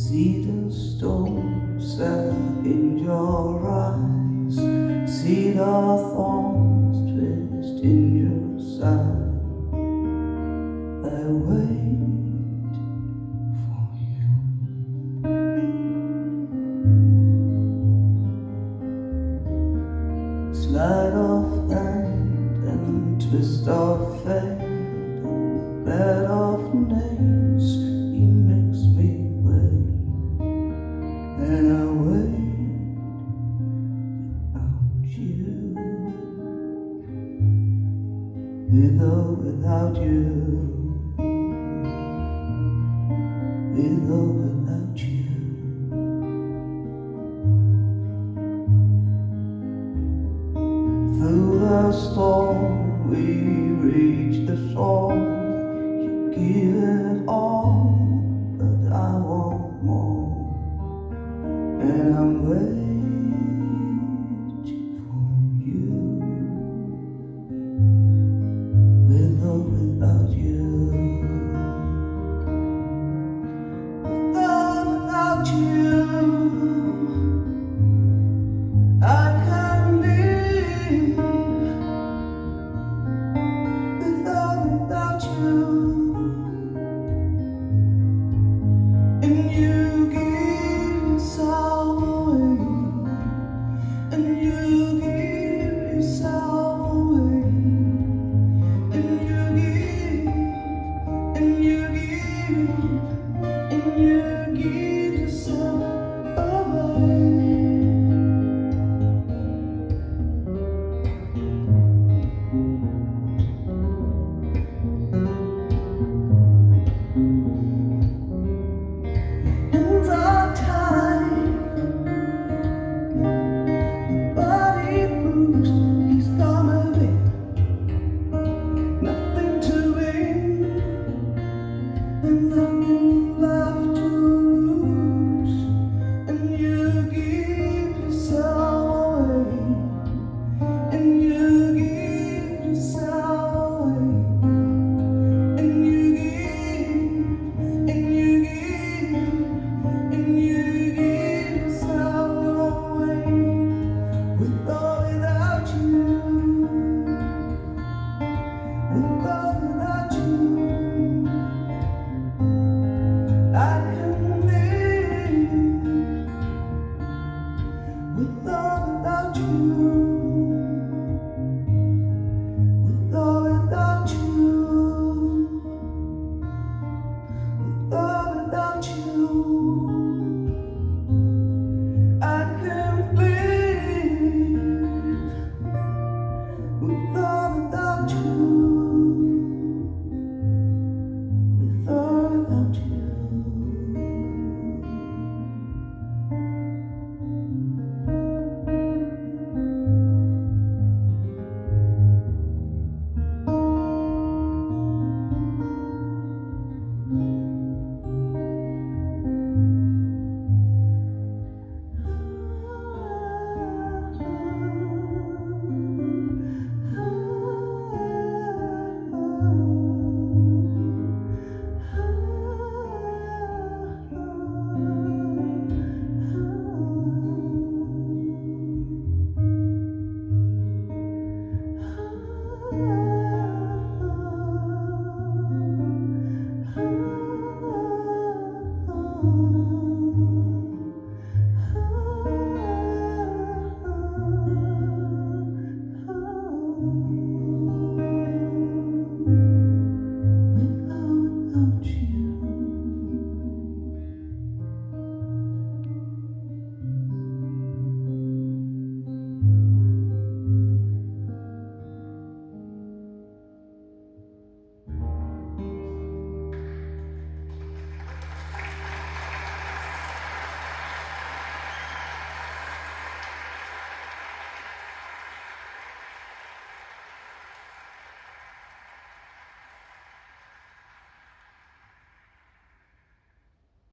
See the storms set in your eyes. See the thorns twist in your side. I wait for you. Slide of hand and twist of fate, and bed of names. He makes me wait, and I wait without you, with or without you, with or without you. Through the storm we reach the shore. You give it all, but I want more, and I'm waiting for you, with or without you, with or without you. I can't live without you, and you give yourself away, and you give yourself away, and you give, and you give, and you give.